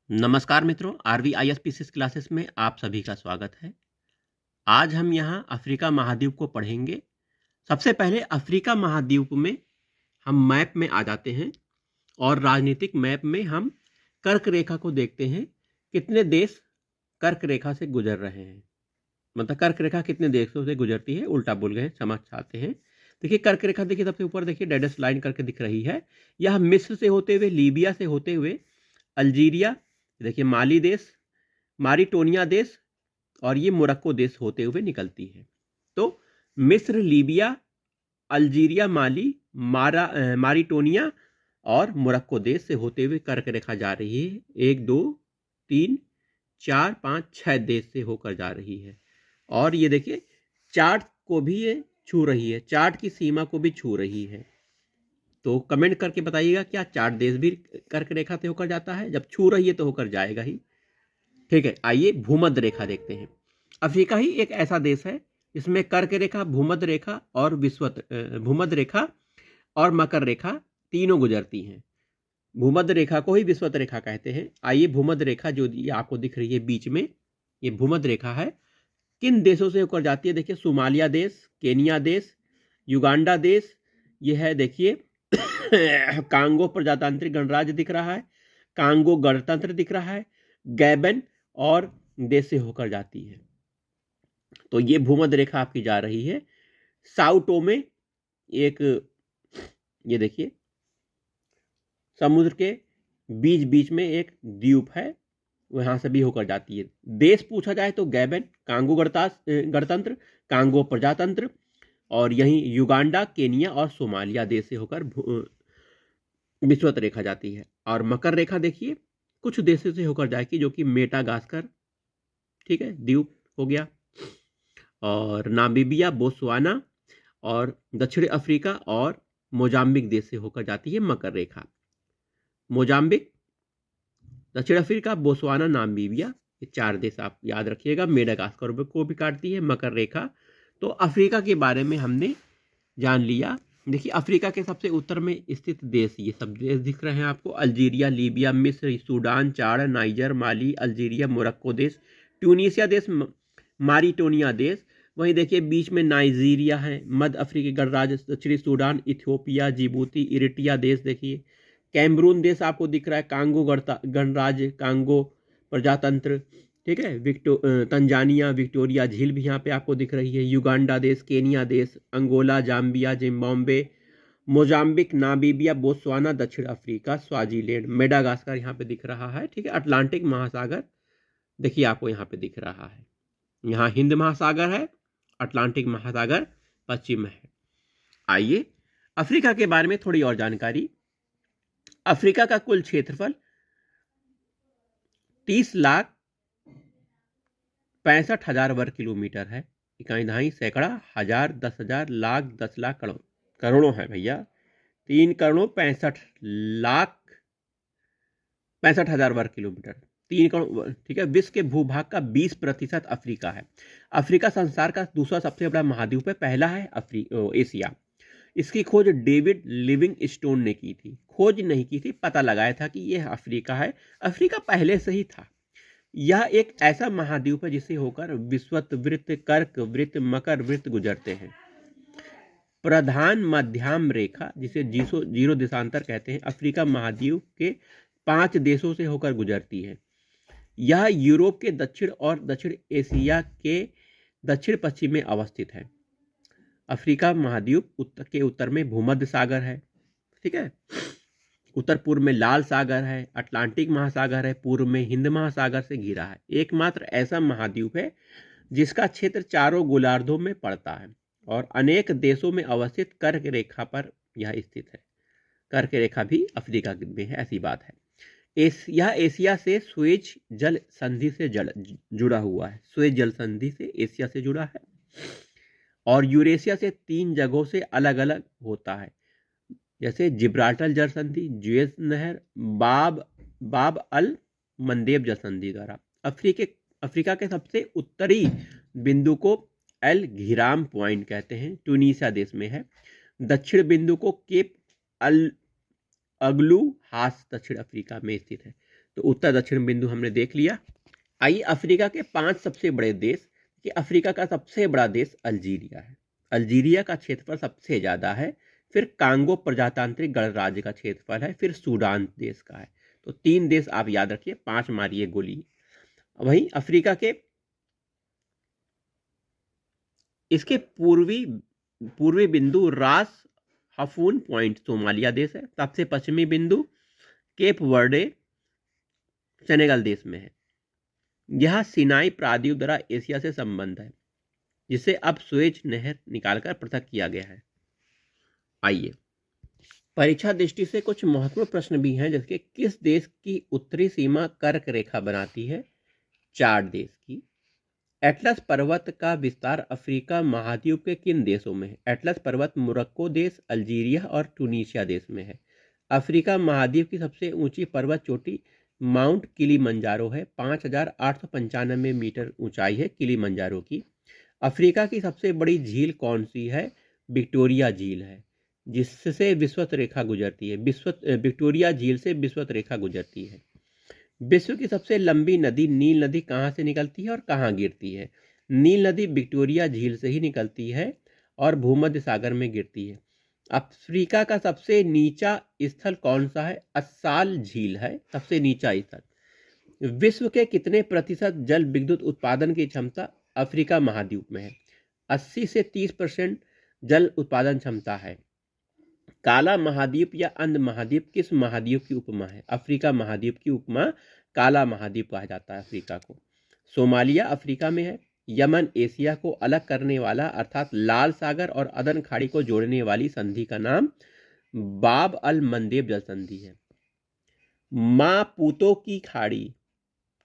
नमस्कार मित्रों, RVISPCS classes में आप सभी का स्वागत है। आज हम यहाँ अफ्रीका महाद्वीप को पढ़ेंगे। सबसे पहले अफ्रीका महाद्वीप में हम मैप में आ जाते हैं और राजनीतिक मैप में हम कर्क रेखा को देखते हैं। कितने देश कर्क रेखा से गुजर रहे हैं, मतलब कर्क रेखा कितने देशों से गुजरती है। उल्टा बोल गए, समझ चाहते हैं। देखिए कर्क रेखा, देखिए सबसे ऊपर देखिए डेडस लाइन करके दिख रही है। यह मिस्र से होते हुए, लीबिया से होते हुए, अल्जीरिया, देखिए माली देश, मारिटोनिया देश और ये मोरक्को देश होते हुए निकलती है। तो मिस्र, लीबिया, अल्जीरिया, माली, मारिटोनिया और मोरक्को देश से होते हुए कर्क रेखा जा रही है। 1 2 3 4 5 6 देश से होकर जा रही है। और ये देखिए चार्ट को भी ये छू रही है, चार्ट की सीमा को भी छू रही है। तो कमेंट करके बताइएगा, क्या चार्ट देश भी कर्क रेखा से होकर जाता है? जब छू रही है तो होकर जाएगा ही। ठीक है, आइए भूमध्य रेखा देखते हैं। अफ्रीका ही एक ऐसा देश है जिसमें कर्क रेखा, भूमध्य रेखा और भूमध्य रेखा और मकर रेखा तीनों गुजरती हैं। भूमध्य रेखा को ही विषुवत रेखा कहते हैं। आइए भूमध्य रेखा जो आपको दिख रही है बीच में, ये भूमध्य रेखा है। किन देशों से होकर जाती है? देखिए सोमालिया देश, केनिया देश, युगांडा देश, ये है देखिए कांगो प्रजातांत्रिक गणराज्य दिख रहा है, कांगो गणतंत्र दिख रहा है, गैबन और देश से होकर जाती है। तो ये भूमध्य रेखा आपकी जा रही है। साउटो में एक, ये देखिए समुद्र के बीच बीच में एक द्वीप है, वहां से भी होकर जाती है। देश पूछा जाए तो गैबन, कांगो गणतंत्र, कांगो प्रजातंत्र और यहीं युगांडा, केनिया और सोमालिया देश से होकर विषुवत रेखा जाती है। और मकर रेखा देखिए कुछ देशों से होकर जाएगी, जो कि मेडागास्कर, ठीक है, द्वीप हो गया, और नामीबिया, बोत्सवाना और दक्षिण अफ्रीका और मोजाम्बिक देश से होकर जाती है मकर रेखा। मोजाम्बिक, दक्षिण अफ्रीका, बोत्सवाना, नामीबिया, ये 4 देश आप याद रखिएगा। मेडागास्कर को भी काटती है मकर रेखा। तो अफ्रीका के बारे में हमने जान लिया। देखिए अफ्रीका के सबसे उत्तर में स्थित देश, ये सब देश दिख रहे हैं आपको: अल्जीरिया, लीबिया, मिस्र, सूडान, चाड, नाइजर, माली, अल्जीरिया, मोरक्को देश, ट्यूनीसिया देश, मारिटोनिया देश। वहीं देखिए बीच में नाइजीरिया है, मध्य अफ्रीकी गणराज्य, दक्षिणी सूडान, इथियोपिया, जिबूती, इरिट्रिया देश देखिए, कैमरून देश आपको दिख रहा है, कांगो गणराज्य, कांगो प्रजातंत्र, ठीक है, तंजानिया, विक्टोरिया झील भी यहाँ पे आपको दिख रही है, युगांडा देश, केनिया देश, Angola, Zambia, Zimbabwe, Mozambique, Namibia, Botswana, दक्षिण अफ्रीका, स्वाजीलैंड, मेडागास्कर यहाँ पे दिख रहा है। ठीक है, अटलांटिक महासागर देखिए आपको यहाँ पे दिख रहा है। यहाँ हिंद महासागर है, अटलांटिक महासागर पश्चिम में है। आइए अफ्रीका के बारे में थोड़ी और जानकारी। अफ्रीका का कुल क्षेत्रफल 30,65,000 वर्ग किलोमीटर है। इकाई दहाई, सैकड़ा, हजार, 10,000, लाख, 10 लाख, करोड़ों है भैया। 3,65,65,000 वर्ग किलोमीटर, 3 करोड़, ठीक है। विश्व के भूभाग का 20% अफ्रीका है। अफ्रीका संसार का दूसरा सबसे बड़ा महाद्वीप है, पहला है एशिया। इसकी खोज डेविड लिविंगस्टोन ने की थी। खोज नहीं की थी, पता लगाया था कि यह अफ्रीका है। अफ्रीका पहले से ही था। यह एक ऐसा महाद्वीप है जिसे होकर विषुवत वृत्त, कर्क वृत्त, मकर वृत्त गुजरते हैं। प्रधान मध्याम रेखा, जिसे जीरो देशांतर कहते हैं, अफ्रीका महाद्वीप के 5 देशों से होकर गुजरती है। यह यूरोप के दक्षिण और दक्षिण एशिया के दक्षिण पश्चिम में अवस्थित है। अफ्रीका महाद्वीप के उत्तर में भूमध्य सागर है, ठीक है, उत्तर पूर्व में लाल सागर है, अटलांटिक महासागर है, पूर्व में हिंद महासागर से घिरा है। एकमात्र ऐसा महाद्वीप है जिसका क्षेत्र चारों गोलार्धों में पड़ता है और अनेक देशों में अवस्थित कर्क रेखा पर यह स्थित है। कर्क रेखा भी अफ्रीका में है, ऐसी बात है। यह एशिया से सुएज जल संधि से जुड़ा हुआ है। सुएज जल संधि से एशिया से जुड़ा है और यूरेशिया से 3 जगहों से अलग अलग होता है, जैसे जिब्राल्टर जल संधि, ज्वेज नहर, बाब अल मंदेब जल संधि द्वारा। अफ्रीका के सबसे उत्तरी बिंदु को एल घिराम पॉइंट कहते हैं, ट्यूनीसिया देश में है। दक्षिण बिंदु को केप अगलू हास दक्षिण अफ्रीका में स्थित है। तो उत्तर दक्षिण बिंदु हमने देख लिया। आइए अफ्रीका के 5 सबसे बड़े देश। कि अफ्रीका का सबसे बड़ा देश अल्जीरिया है। अल्जीरिया का क्षेत्रफल सबसे ज्यादा है। फिर कांगो प्रजातांत्रिक गणराज्य का क्षेत्रफल है। फिर सूडान देश का है। तो 3 देश आप याद रखिए, 5 मारिए गोली। वहीं अफ्रीका के इसके पूर्वी बिंदु रास हफून पॉइंट सोमालिया देश है। सबसे पश्चिमी बिंदु केप वर्डे सेनेगल देश में है। यह सिनाई प्रायद्वीप द्वारा एशिया से संबंध है, जिसे अब सुएज नहर निकालकर पृथक किया गया है। आइए परीक्षा दृष्टि से कुछ महत्वपूर्ण प्रश्न भी हैं, जैसे किस देश की उत्तरी सीमा कर्क रेखा बनाती है? चाड देश की। एटलस पर्वत का विस्तार अफ्रीका महाद्वीप के किन देशों में है? एटलस पर्वत मोरक्को देश, अल्जीरिया और ट्यूनीशिया देश में है। अफ्रीका महाद्वीप की सबसे ऊंची पर्वत चोटी माउंट किलीमंजारो है। 5,895 मीटर ऊंचाई है किलीमंजारो की। अफ्रीका की सबसे बड़ी झील कौन सी है? विक्टोरिया झील है, जिससे विषुवत रेखा गुजरती है। विक्टोरिया झील से विषुवत रेखा गुजरती है। विश्व की सबसे लंबी नदी नील नदी कहाँ से निकलती है और कहाँ गिरती है? नील नदी विक्टोरिया झील से ही निकलती है और भूमध्य सागर में गिरती है। अफ्रीका का सबसे नीचा स्थल कौन सा है? अस्साल झील है सबसे नीचा स्थल। विश्व के कितने प्रतिशत जल विद्युत उत्पादन की क्षमता अफ्रीका महाद्वीप में है? 80 से 30% जल उत्पादन क्षमता है। काला महाद्वीप या अंध महाद्वीप किस महाद्वीप की उपमा है? अफ्रीका महाद्वीप की उपमा काला महाद्वीप कहा जाता है अफ्रीका को। सोमालिया अफ्रीका में है। यमन एशिया को अलग करने वाला अर्थात लाल सागर और अदन खाड़ी को जोड़ने वाली संधि का नाम बाब अल मंदेब जल संधि है। मापुतो की खाड़ी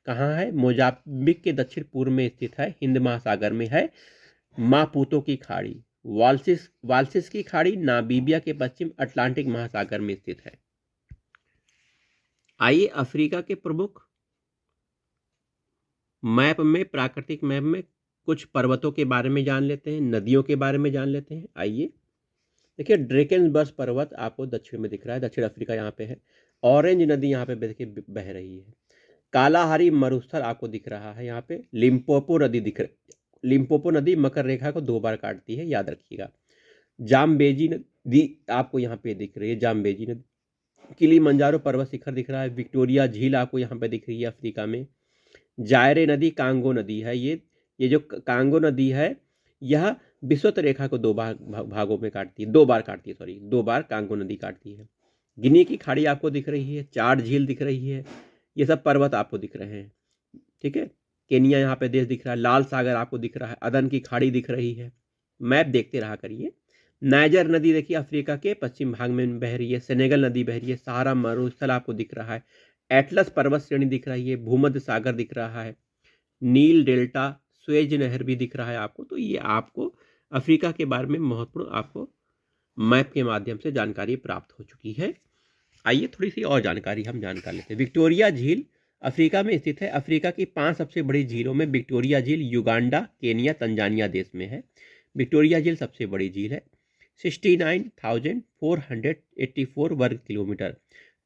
कहाँ है? मोजाम्बिक के दक्षिण पूर्व में स्थित है, हिंद महासागर में है मापुतो की खाड़ी। वाल्सिस की खाड़ी नामीबिया के पश्चिम अटलांटिक महासागर में स्थित है। आइए अफ्रीका के प्रमुख मैप में, प्राकृतिक मैप में कुछ पर्वतों के बारे में जान लेते हैं, नदियों के बारे में जान लेते हैं। आइए देखिए, ड्रेकेनबर्ग पर्वत आपको दक्षिण में दिख रहा है, दक्षिण अफ्रीका यहाँ पे है। ऑरेंज नदी यहाँ पे देखिए बह रही है। कालाहारी मरुस्थल आपको दिख रहा है यहाँ पे। लिम्पोपो नदी दिख रही है। लिम्पोपो नदी मकर रेखा को 2 बार काटती है, याद रखिएगा। जाम्बेजी नदी आपको यहाँ पे दिख रही है, जाम्बेजी नदी। किलीमंजारो पर्वत शिखर दिख रहा है। विक्टोरिया झील आपको यहाँ पे दिख रही है अफ्रीका में। जायरे नदी कांगो नदी है। ये जो कांगो नदी है, यह विषुवत रेखा को 2 भागों में काटती है, 2 बार काटती है, सॉरी 2 बार कांगो नदी काटती है। गिनी की खाड़ी आपको दिख रही है। चाड झील दिख रही है। ये सब पर्वत आपको दिख रहे हैं, ठीक है। केनिया यहाँ पे देश दिख रहा है। लाल सागर आपको दिख रहा है। अदन की खाड़ी दिख रही है। मैप देखते रहा करिए। नाइजर नदी देखिए अफ्रीका के पश्चिम भाग में बह रही है। सेनेगल नदी बह रही है। सहारा मरुस्थल आपको दिख रहा है। एटलस पर्वत श्रेणी दिख रही है। भूमध्य सागर दिख रहा है। नील डेल्टा, सुएज नहर भी दिख रहा है आपको। तो ये आपको अफ्रीका के बारे में महत्वपूर्ण आपको मैप के माध्यम से जानकारी प्राप्त हो चुकी है। आइए थोड़ी सी और जानकारी हम जानकर लेते हैं। विक्टोरिया झील अफ्रीका में स्थित है। अफ्रीका की 5 सबसे बड़ी झीलों में विक्टोरिया झील युगांडा, केनिया, तंजानिया देश में है। विक्टोरिया झील सबसे बड़ी झील है। 69,484 वर्ग किलोमीटर।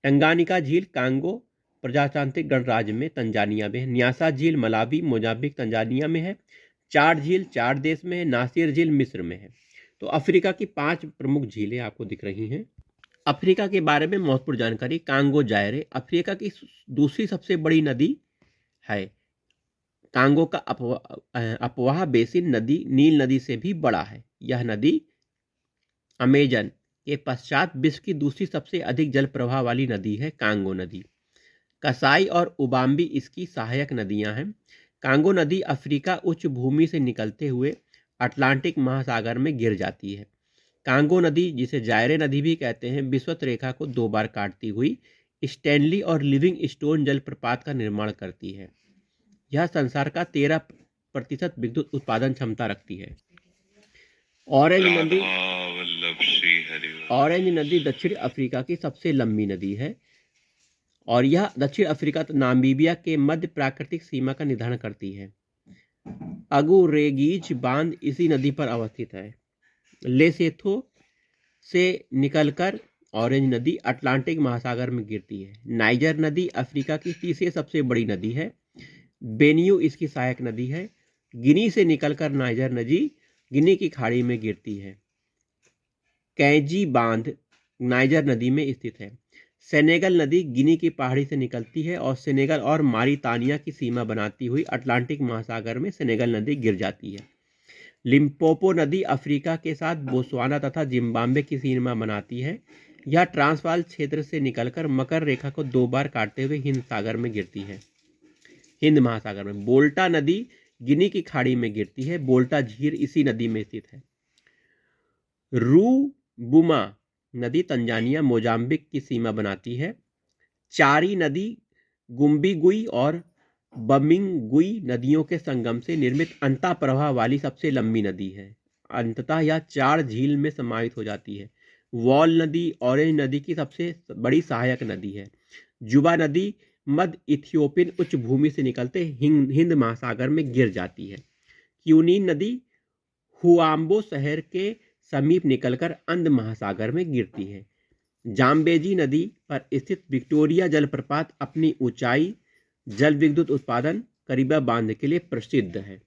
टंगानिका झील कांगो प्रजातांत्रिक गणराज्य में तंजानिया में है। न्यासा झील मलावी, मोजाम्बिक, तंजानिया में है। चाड झील चाड देश में है। नासिर झील मिस्र में है। तो अफ्रीका की 5 प्रमुख झीलें आपको दिख रही हैं। अफ्रीका के बारे में महत्वपूर्ण जानकारी। कांगो जायरे अफ्रीका की दूसरी सबसे बड़ी नदी है। कांगो का अपवाह बेसिन नदी नील नदी से भी बड़ा है। यह नदी अमेजन के पश्चात विश्व की दूसरी सबसे अधिक जल प्रवाह वाली नदी है कांगो नदी। कसाई और उबाम्बी इसकी सहायक नदियां हैं। कांगो नदी अफ्रीका उच्च भूमि से निकलते हुए अटलांटिक महासागर में गिर जाती है। कांगो नदी, जिसे जायरे नदी भी कहते हैं, विषुवत रेखा को 2 बार काटती हुई स्टैनली और लिविंग स्टोन जलप्रपात का निर्माण करती है। यह संसार का 13% विद्युत उत्पादन क्षमता रखती है। ऑरेंज नदी दक्षिण अफ्रीका की सबसे लंबी नदी है और यह दक्षिण अफ्रीका नामीबिया के मध्य प्राकृतिक सीमा का निर्धारण करती है। अगुरेगीज बांध इसी नदी पर अवस्थित है। लेसेथो से निकलकर ऑरेंज नदी अटलांटिक महासागर में गिरती है। नाइजर नदी अफ्रीका की तीसरी सबसे बड़ी नदी है। बेनियो इसकी सहायक नदी है। गिनी से निकलकर नाइजर नदी गिनी की खाड़ी में गिरती है। कैंजी बांध नाइजर नदी में स्थित है। सेनेगल नदी गिनी की पहाड़ी से निकलती है और सेनेगल और मारितानिया की सीमा बनाती हुई अटलांटिक महासागर में सेनेगल नदी गिर जाती है। लिम्पोपो नदी अफ्रीका के साथ बोत्सवाना तथा जिम्बाब्वे की सीमा बनाती है। यह ट्रांसवाल क्षेत्र से निकलकर मकर रेखा को 2 बार काटते हुए हिंद सागर में गिरती है। हिंद महासागर में बोल्टा नदी गिनी की खाड़ी में गिरती है। बोल्टा झील इसी नदी में स्थित है। रूबुमा नदी तंजानिया मोजाम्बिक की सीमा बनाती है। चारी नदी गुम्बीगुई और बमिंगुई नदियों के संगम से निर्मित अंतः प्रवाह वाली सबसे लंबी नदी है। अंततः यह 4 झील में समाहित हो जाती है। वॉल नदी ऑरेंज नदी की सबसे बड़ी सहायक नदी है। जुबा नदी मध्य इथियोपियन उच्च भूमि से निकलते हिंद महासागर में गिर जाती है। क्यूनीन नदी हुआम्बो शहर के समीप निकलकर अंध महासागर में गिरती है। जाम्बेजी नदी पर स्थित विक्टोरिया जलप्रपात अपनी ऊंचाई, जल विद्युत उत्पादन, करीबा बांध के लिए प्रसिद्ध है।